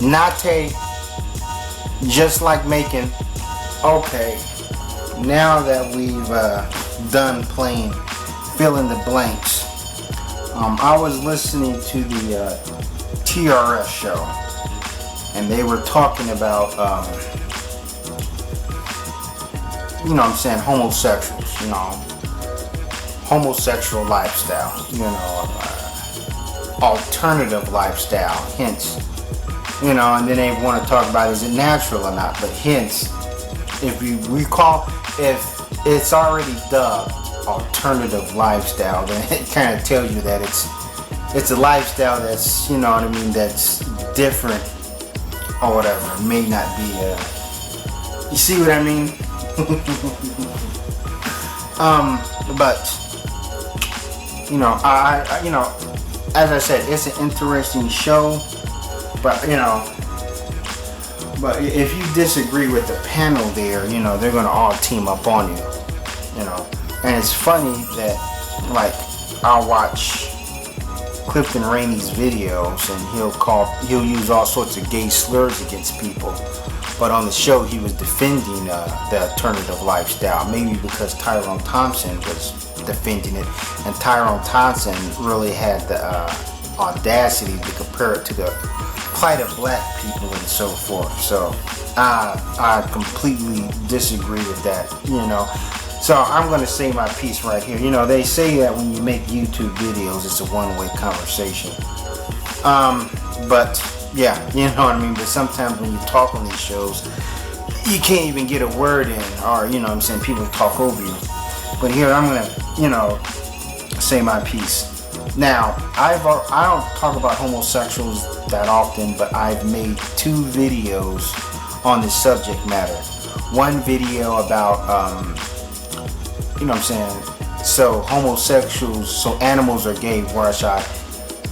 Nate, just like making, okay, now that we've done playing fill in the blanks, I was listening to the TRS show, and they were talking about, you know what I'm saying, homosexuals, you know, homosexual lifestyle, you know, alternative lifestyle, hence, you know, and then they want to talk about is it natural or not, but hence, if you recall, if it's already dubbed alternative lifestyle, then it kind of tells you that it's a lifestyle that's, you know what I mean, that's different or whatever. It may not be you see what I mean? But you know, I you know, as I said, it's an interesting show, but you know, but if you disagree with the panel there, you know, they're gonna all team up on you, you know. And it's funny that, like, I'll watch Clifton Rainey's videos and he'll use all sorts of gay slurs against people, but on the show he was defending the alternative lifestyle, maybe because Tyrone Thompson was defending it, and Tyrone Thompson really had the audacity to compare it to the plight of black people and so forth. So I completely disagree with that, you know. So I'm going to say my piece right here. You know, they say that when you make YouTube videos, it's a one-way conversation. But yeah, you know what I mean? But sometimes when you talk on these shows, you can't even get a word in, or, you know what I'm saying, people talk over you. But here I'm going to, you know, say my piece. Now, I don't talk about homosexuals that often, but I've made 2 videos on this subject matter. One video about, you know what I'm saying, so homosexuals, so animals are gay, where I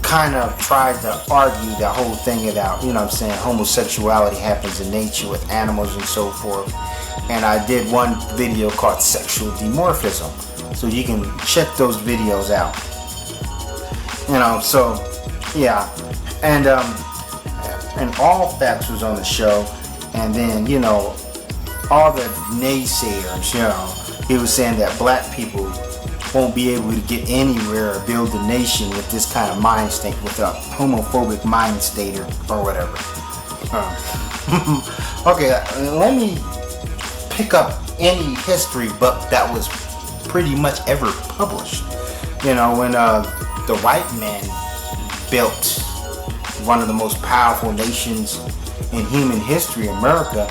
kind of tried to argue that whole thing about, you know what I'm saying, homosexuality happens in nature with animals and so forth. And I did one video called Sexual Dimorphism, so you can check those videos out. You know, so yeah, and All Facts was on the show, and then, you know, all the naysayers, you know, he was saying that black people won't be able to get anywhere or build a nation with this kind of mind state, with a homophobic mind state or whatever. Okay, let me pick up any history book that was pretty much ever published. You know, when the white man built one of the most powerful nations in human history, America,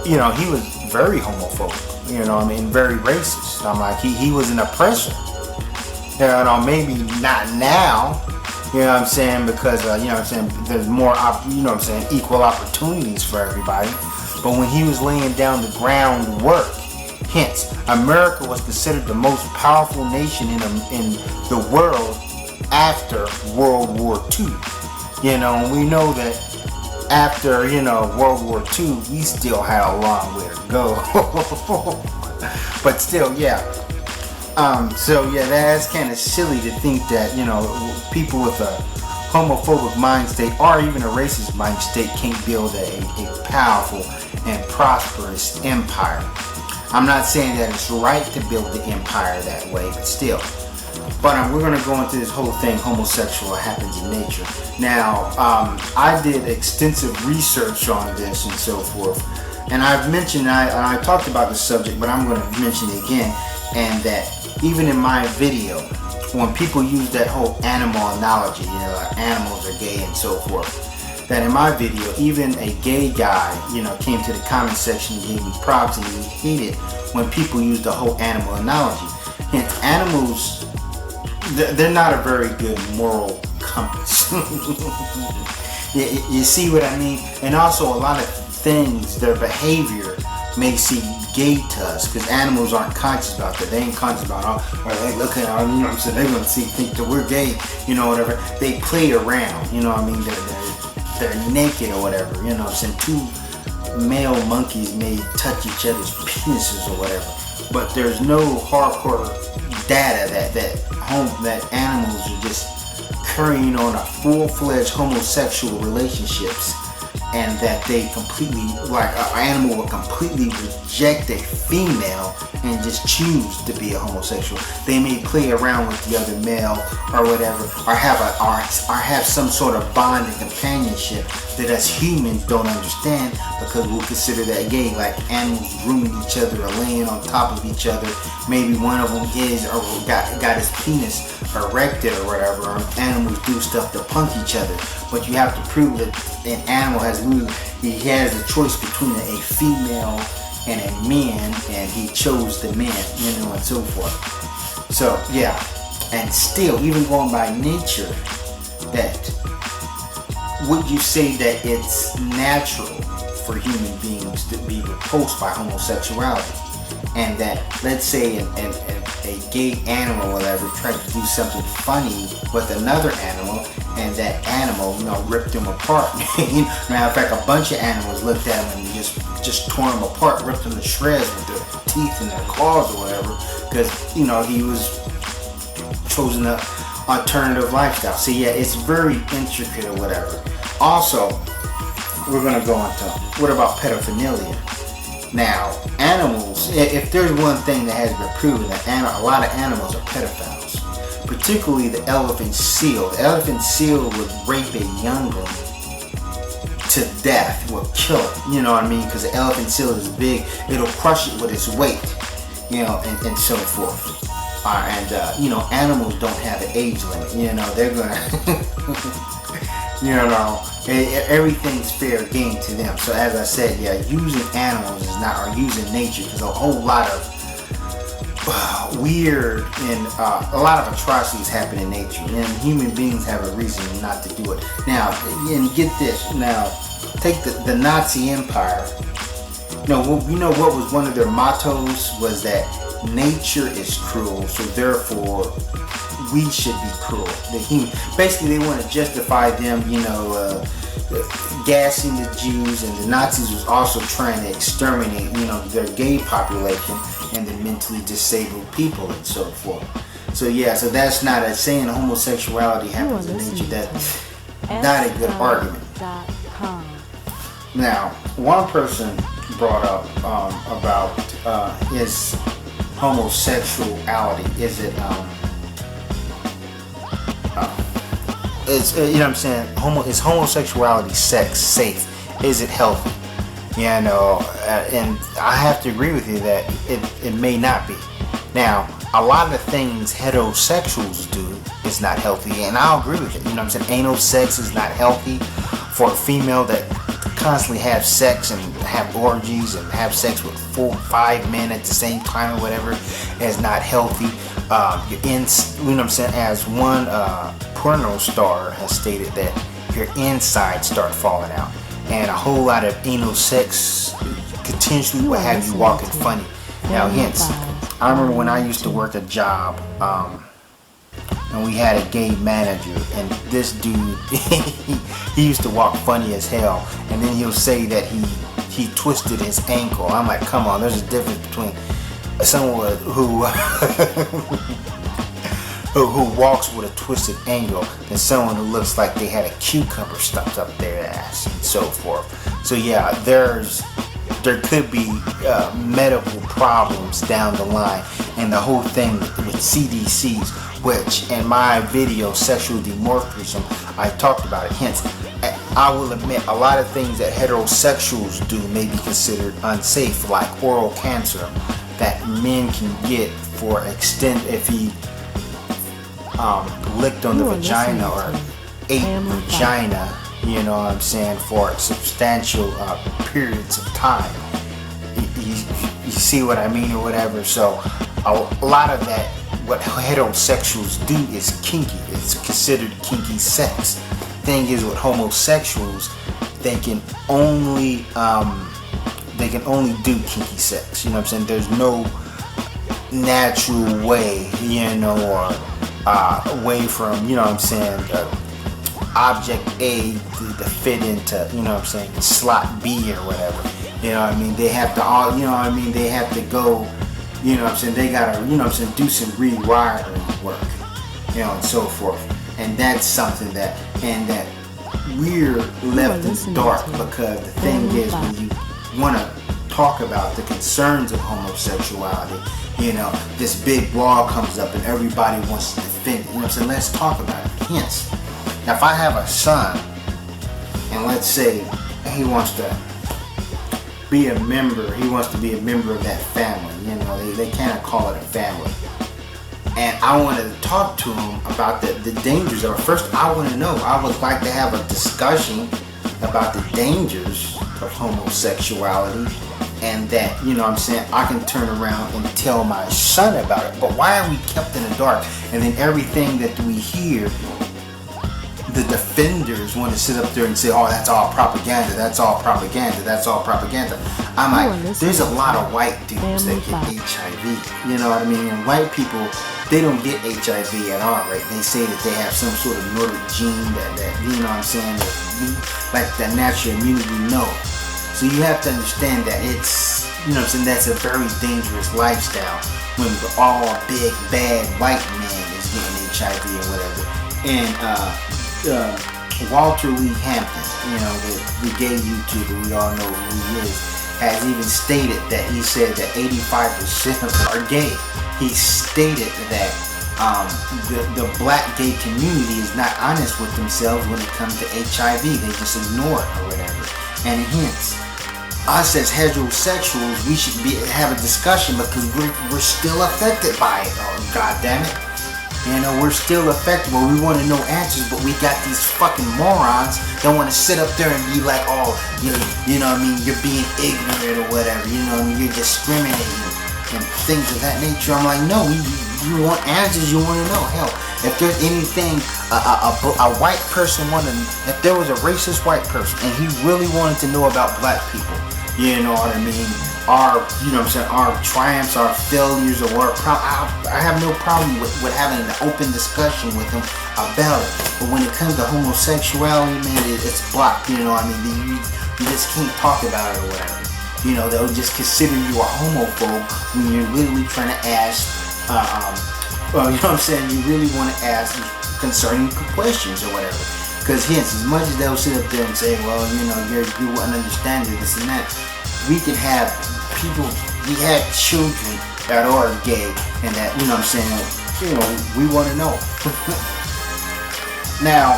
you know, he was very homophobic. You know, I mean, very racist. I'm like, he was an oppressor. You know, maybe not now. You know what I'm saying? Because you know what I'm saying, there's more, you know what I'm saying, equal opportunities for everybody. But when he was laying down the groundwork, hence, America was considered the most powerful nation in the world after World War II. You know, and we know that after, you know, World War II, we still had a long way to go. But still, yeah. So yeah, that's kind of silly to think that, you know, people with a homophobic mind state or even a racist mind state can't build a powerful and prosperous empire. I'm not saying that it's right to build the empire that way, but still. But we're going to go into this whole thing, homosexual happens in nature. Now, I did extensive research on this and so forth. And I've mentioned, I talked about this subject, but I'm going to mention it again. And that even in my video, when people use that whole animal analogy, you know, like animals are gay and so forth, that in my video, even a gay guy, you know, came to the comment section and gave me props, and he hated when people use the whole animal analogy. And animals, they're not a very good moral compass. You see what I mean? And also a lot of things, their behavior may seem gay to us, because animals aren't conscious about that. They ain't conscious about, oh, hey, look at our, you know what I'm saying, they're going to think that we're gay, you know, whatever. They play around, you know what I mean? They're naked or whatever, you know what I'm saying? 2 male monkeys may touch each other's penises or whatever. But there's no hardcore data that animals are just carrying on a full-fledged homosexual relationships and that they completely, like an animal will completely reject a female and just choose to be a homosexual. They may play around with the other male or whatever, or have some sort of bond and companionship that us humans don't understand, because we'll consider that gay. Like animals grooming each other or laying on top of each other. Maybe one of them is or got his penis erected or whatever. Or animals do stuff to punk each other. But you have to prove that an animal has a choice between a female and a man, and he chose the man, and so forth. So yeah, and still, even going by nature, that would you say that it's natural for human beings to be repulsed by homosexuality, and that, let's say a gay animal or whatever tried to do something funny with another animal, and that animal, ripped them apart. Matter of fact, a bunch of animals looked at him and just tore him apart, ripped them to shreds with their teeth and their claws or whatever, because he was chosen an alternative lifestyle. So yeah, it's very intricate or whatever. Also, we're gonna go on to, what about pedophilia? Now, animals, if there's one thing that has been proven, that a lot of animals are pedophiles. Particularly the elephant seal. The elephant seal would rape a youngling to death, will kill it, because the elephant seal is big, it'll crush it with its weight, and so forth. Animals don't have an age limit, they're gonna, everything's fair game to them. So as I said, yeah, using animals is not, or using nature, because a whole lot of weird and a lot of atrocities happen in nature, and human beings have a reason not to do it. Now, and get this, now take the Nazi Empire. What was one of their mottos was that nature is cruel, so therefore we should be cruel. Basically, they want to justify them, gassing the Jews, and the Nazis was also trying to exterminate, their gay population and the mentally disabled people and so forth. So yeah, so that's not a saying homosexuality happens in nature. That's not a good argument. Now, one person brought up about is homosexuality. Is it it's is homosexuality safe? Is it healthy? And I have to agree with you that it may not be. Now, a lot of the things heterosexuals do is not healthy, and I'll agree with it. Anal sex is not healthy for a female that constantly have sex and have orgies and have sex with 4-5 men at the same time or whatever. Is not healthy. As one porno star has stated, that your insides start falling out, and a whole lot of anal sex potentially will have you walking funny. Now, hence, I remember when I used to work a job, and we had a gay manager, and this dude, he used to walk funny as hell, and then he'll say that he twisted his ankle. I'm like, come on, there's a difference between someone who walks with a twisted ankle than someone who looks like they had a cucumber stuffed up their ass and so forth. So yeah, there could be medical problems down the line, and the whole thing with CDCs, which in my video, Sexual Dimorphism, I talked about it. Hence, I will admit a lot of things that heterosexuals do may be considered unsafe, like oral cancer that men can get for if he licked on the vagina or ate vagina, for substantial periods of time. You see what I mean or whatever. So a lot of that, what heterosexuals do is kinky. It's considered kinky sex. Thing is, with homosexuals, they can only do kinky sex. There's no natural way, or way from, object A to fit into, slot B or whatever. They have to all, they have to go, they gotta, do some rewiring work, and so forth. And that's something that we're left in the dark because the thing is, when you want to talk about the concerns of homosexuality, you know, this big wall comes up and everybody wants to defend it. You know what I'm saying? Let's talk about it. Hence, now if I have a son, and let's say he wants to be a member of that family, you know, they kind of call it a family. And I wanted to talk to him about the dangers of it. First, I want to know, I would like to have a discussion about the dangers of homosexuality, and that, you know what I'm saying, I can turn around and tell my son about it. But why are we kept in the dark? And then everything that we hear, the defenders want to sit up there and say, oh, that's all propaganda, that's all propaganda, that's all propaganda. I'm like, there's a lot of white dudes that get HIV, you know what I mean? And white people, they don't get HIV at all, right? They say that they have some sort of Nordic gene that you know what I'm saying, that we, like that natural immunity, no. So you have to understand that it's, you know what I'm saying, that's a very dangerous lifestyle when all big, bad white men is getting HIV or whatever. And Walter Lee Hampton, you know, the gay YouTuber, we all know who he is, has even stated that he said that 85% of them are gay. He stated that the black gay community is not honest with themselves when it comes to HIV. They just ignore it or whatever. And hence, us as heterosexuals, we should have a discussion because we're still affected by it. Oh, God damn it. You know, we're still affected, but we want to know answers, but we got these fucking morons that want to sit up there and be like, oh, you know what I mean, you're being ignorant or whatever, you know what I mean, you're discriminating and things of that nature. I'm like, no, you want answers, you want to know. Hell, if there's anything, a white person if there was a racist white person and he really wanted to know about black people, you know what I mean, our, you know what I'm saying, our triumphs, our failures, or I have no problem with having an open discussion with them about it. But when it comes to homosexuality, man, it's blocked, you know what I mean, you just can't talk about it or whatever. You know, they'll just consider you a homophobe when you're literally trying to ask, well, you know what I'm saying, you really want to ask concerning questions or whatever. Because hence, as much as they'll sit up there and say, well, you know, you wouldn't understand it, this and that, we can have people, we have children that are gay and that, you know what I'm saying, you know, we want to know. Now,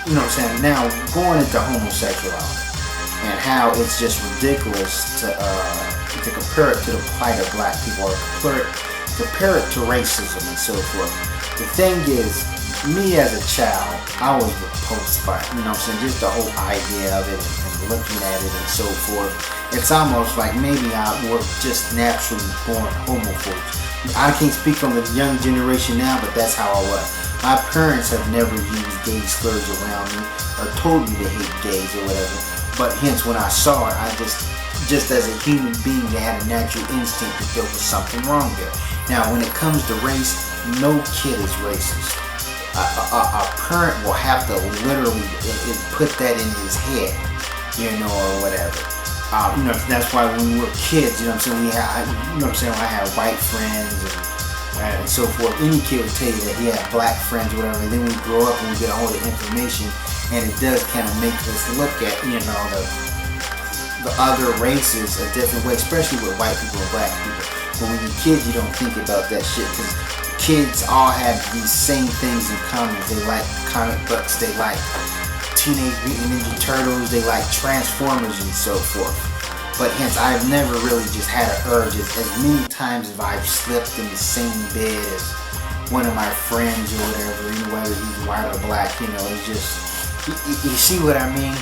you know what I'm saying, now going into homosexuality and how it's just ridiculous to compare it to the plight of black people, or compare it to racism and so forth. The thing is, me as a child, I was repulsed by it, you know what I'm saying, just the whole idea of it and looking at it and so forth. It's almost like maybe I were just naturally born homophobes. I can't speak from the young generation now, but that's how I was. My parents have never used gay slurs around me or told me to hate gays or whatever. But hence, when I saw it, I just as a human being, they had a natural instinct that there was something wrong there. Now, when it comes to race, no kid is racist. A parent will have to literally put that in his head, you know, or whatever. You know, that's why when we were kids, you know what I'm saying, you know what I'm saying, I had white friends and so forth. Any kid would tell you that he had black friends or whatever. And then we grow up and we get all the information, and it does kind of make us look at, you know, the other races a different way, especially with white people and black people. But when you're kids, you don't think about that shit, because kids all have these same things in common. They like comic books, they like Teenage Mutant Ninja Turtles, they like Transformers and so forth. But hence, I've never really just had an urge. As many times as I've slept in the same bed as one of my friends or whatever, you know, whether he's white or black, you know, it's just, you see what I mean?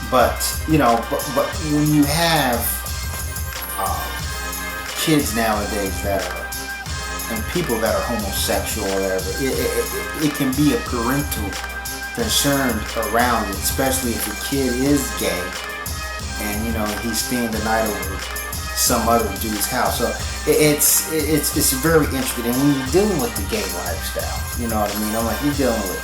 But, you know, but when you have kids nowadays that are, and people that are homosexual or whatever, it can be a parental concern around it, especially if the kid is gay and, you know, he's staying the night over some other dude's house. So it's very interesting. And when you're dealing with the gay lifestyle, you know what I mean? I'm like, you're dealing with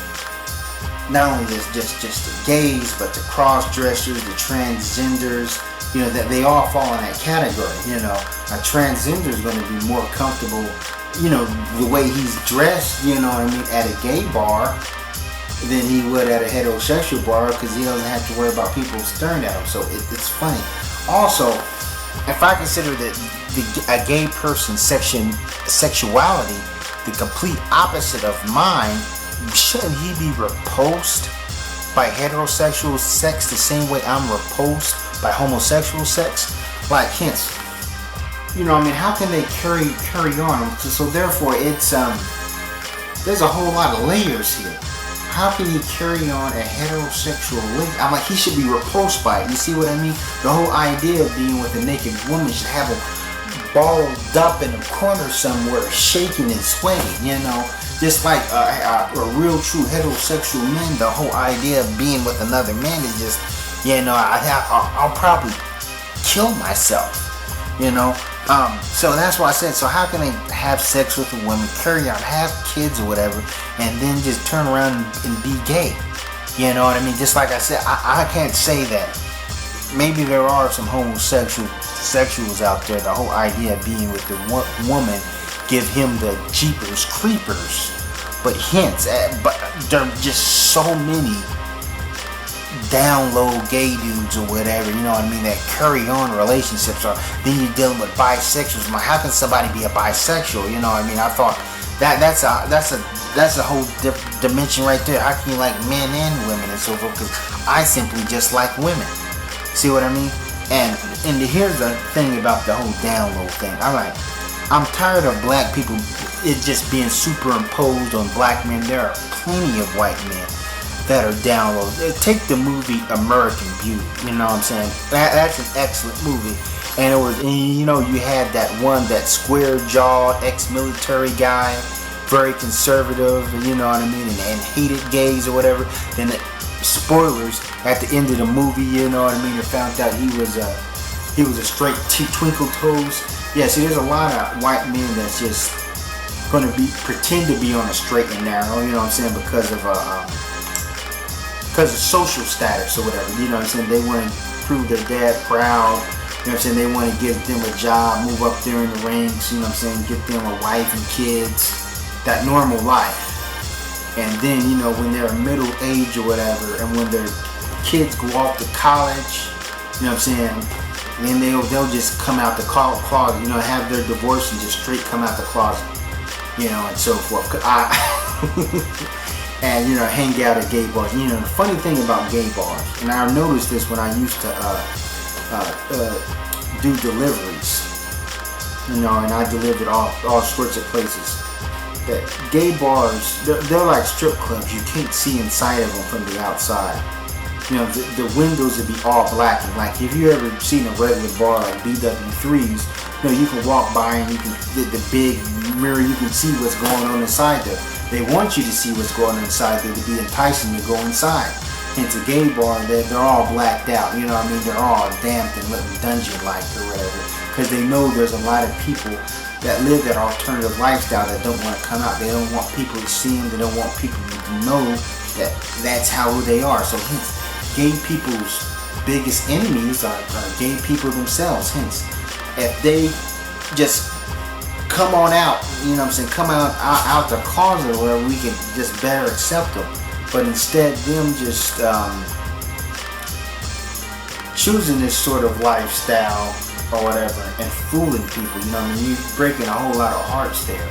not only just the gays, but the cross-dressers, the transgenders, you know, that they all fall in that category. You know, a transgender is going to be more comfortable, you know, the way he's dressed, you know what I mean, at a gay bar than he would at a heterosexual bar, because he doesn't have to worry about people staring at him. So it's funny. Also, if I consider a gay person's sexuality the complete opposite of mine, shouldn't he be repulsed by heterosexual sex the same way I'm repulsed by homosexual sex? Like, hence, you know, I mean, how can they carry on? So therefore, it's there's a whole lot of layers here. How can he carry on a heterosexual link? I'm like, he should be repulsed by it. You see what I mean? The whole idea of being with a naked woman should have him balled up in a corner somewhere, shaking and sweating, you know? Just like a real true heterosexual man, the whole idea of being with another man is just, you know, I'll probably kill myself, you know? So that's why I said, so how can they have sex with a woman, carry on, have kids or whatever, and then just turn around and be gay? You know what I mean? Just like I said, I can't say that. Maybe there are some homosexuals out there, the whole idea of being with the woman give him the jeepers creepers, but hence, but there are just so many down low gay dudes or whatever, you know what I mean, that carry on relationships. Or then you're dealing with bisexuals. How can somebody be a bisexual? You know what I mean? I thought that's a whole different dimension right there. How can you like men and women and so forth? Because I simply just like women. See what I mean? And here's the thing about the whole down low thing. I'm tired of black people it just being superimposed on black men. There are plenty of white men that are down low. Take the movie American Beauty. You know what I'm saying? That's an excellent movie. And it was, you know, you had that square-jawed ex-military guy, very conservative, you know what I mean, and hated gays or whatever. Then spoilers, at the end of the movie, you know what I mean, they found out he was a straight twinkle toes. Yeah, see, there's a lot of white men that's just gonna pretend to be on a straight and narrow, you know what I'm saying, because of social status or whatever, you know what I'm saying. They want to prove their dad proud, you know what I'm saying. They want to give them a job, move up there in the ranks, you know what I'm saying, get them a wife and kids, that normal life. And then, you know, when they're middle age or whatever, and when their kids go off to college, you know what I'm saying, then they'll just come out the closet, you know, have their divorce and just straight come out the closet, you know, and so forth. And, you know, hang out at gay bars. You know, the funny thing about gay bars, and I noticed this when I used to do deliveries, you know, and I delivered all sorts of places. That gay bars, they're like strip clubs. You can't see inside of them from the outside. You know, the windows would be all black. And like, if you ever seen a regular bar like BW3's, you know, you can walk by and you can, the big mirror, you can see what's going on inside there. They want you to see what's going on inside there to be enticing to go inside. It's a gay bar, they're all blacked out, you know what I mean? They're all damped and dungeon-like or whatever. Because they know there's a lot of people that live that alternative lifestyle that don't want to come out. They don't want people to see them. They don't want people to know that that's how they are. So hence, gay people's biggest enemies are gay people themselves. Hence, if they just come on out, you know what I'm saying, come out the closet where we can just better accept them. But instead, them just choosing this sort of lifestyle or whatever and fooling people, you know what I mean? You're breaking a whole lot of hearts there.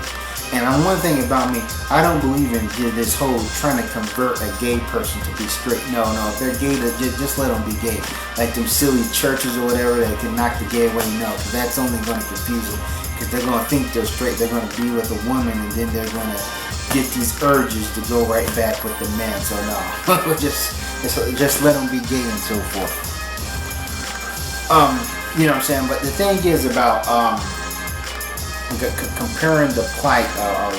And one thing about me, I don't believe in this whole trying to convert a gay person to be straight. No, if they're gay, just let them be gay. Like them silly churches or whatever that can knock the gay away, no, because that's only going to confuse them. Because they're going to think they're straight, they're going to be with a woman, and then they're going to get these urges to go right back with the man. So no, just let them be gay and so forth. You know what I'm saying? But the thing is about comparing the plight of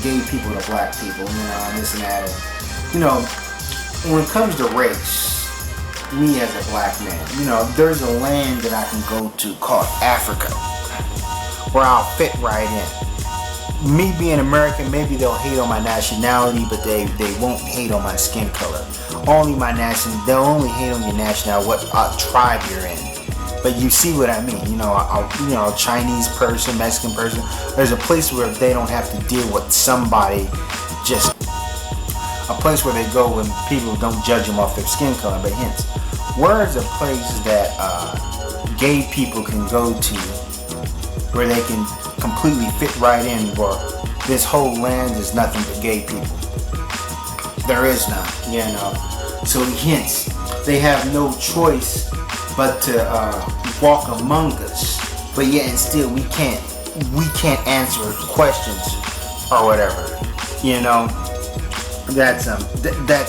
gay people to black people, you know, and this and that. And, you know, when it comes to race, me as a black man, you know, there's a land that I can go to called Africa, where I'll fit right in. Me being American, maybe they'll hate on my nationality, but they won't hate on my skin color. Only my nationality, they'll only hate on your nationality, what tribe you're in. But you see what I mean, you know, a Chinese person, Mexican person, there's a place where they don't have to deal with somebody just a place where they go when people don't judge them off their skin color, but hence, where is a place that gay people can go to where they can completely fit right in, where this whole land is nothing but gay people? There is none, you know. So hence, they have no choice but to walk among us. But yet and still, we can't answer questions or whatever. You know, that's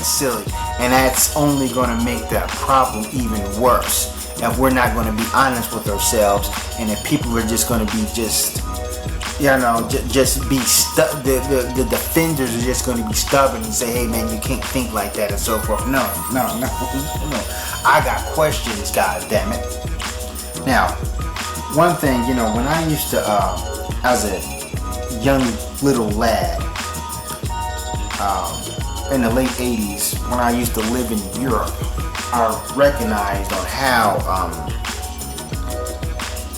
silly, and that's only going to make that problem even worse. If we're not going to be honest with ourselves, and if people are just going to be just be the defenders are just going to be stubborn and say, hey man, you can't think like that and so forth. No. I got questions, god damn it. Now, one thing, you know, when I used to, as a young little lad, in the late 80s, when I used to live in Europe, I recognized on how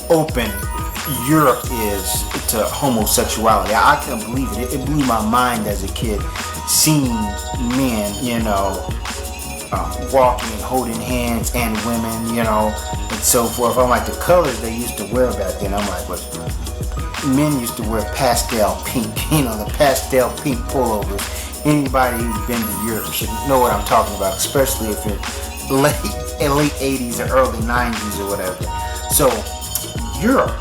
open Europe is to homosexuality. I couldn't believe it. It blew my mind as a kid, seeing men, you know, walking and holding hands, and women, you know, and so forth. I'm like, the colors they used to wear back then, I'm like, what? Men used to wear pastel pink, you know, the pastel pink pullovers. Anybody who's been to Europe should know what I'm talking about, especially if you're late 80s or early 90s or whatever. So Europe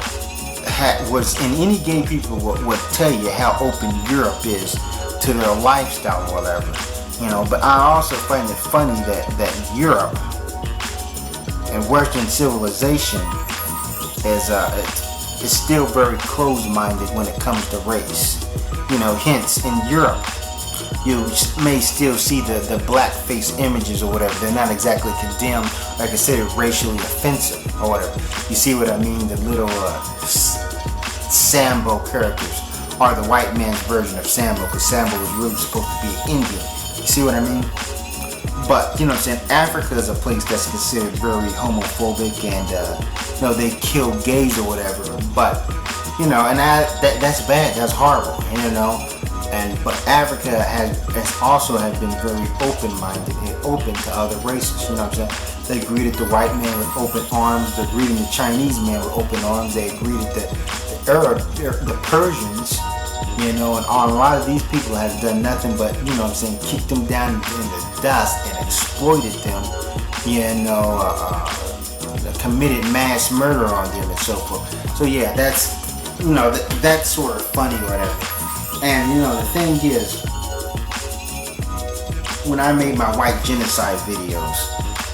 was, and any gay people would tell you how open Europe is to their lifestyle or whatever, you know. But I also find it funny that Europe and Western civilization is still very closed-minded when it comes to race. You know, hence in Europe, you may still see the blackface images or whatever. They're not exactly condemned or considered racially offensive or whatever. You see what I mean? The little Sambo characters are the white man's version of Sambo, because Sambo was really supposed to be an Indian. You see what I mean? But, you know what I'm saying, Africa is a place that's considered very homophobic, and, you know, they kill gays or whatever. But, you know, and that's bad, that's horrible, you know. But Africa has also been very open-minded and open to other races, you know what I'm saying? They greeted the white man with open arms, they're greeting the Chinese man with open arms, they greeted the Arab, the Persians, you know, and a lot of these people have done nothing but, you know what I'm saying, kick them down in the dust and exploited them, you know, committed mass murder on them and so forth. So yeah, that's, you know, that's sort of funny or whatever. And, you know, the thing is, when I made my white genocide videos,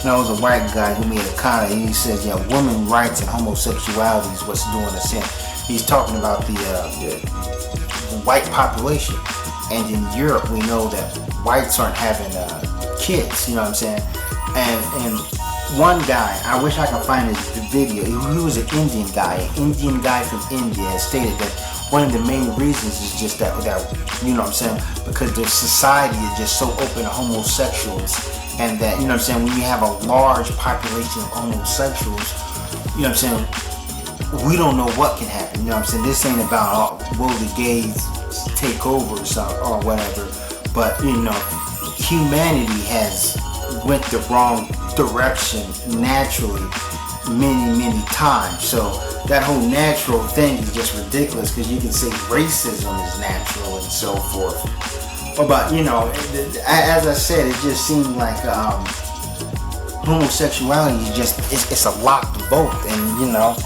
you know, it was a white guy who made a comment, and he says, yeah, women rights and homosexuality is what's doing us in. He's talking about the white population. And in Europe, we know that whites aren't having kids, you know what I'm saying? And one guy, I wish I could find his video, he was an Indian guy from India, stated that one of the main reasons is just that, you know what I'm saying, because the society is just so open to homosexuals, and that, you know what I'm saying, when you have a large population of homosexuals, you know what I'm saying, we don't know what can happen, you know what I'm saying. This ain't about, will the gays take over or whatever, but, you know, humanity has went the wrong direction naturally many times. So that whole natural thing is just ridiculous, because you can say racism is natural and so forth. But, you know, as I said, it just seemed like homosexuality is just, it's a locked vote, and, you know,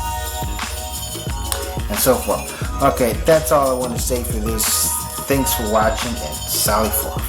and so forth. Okay, that's all I want to say for this. Thanks for watching, and Sally forth.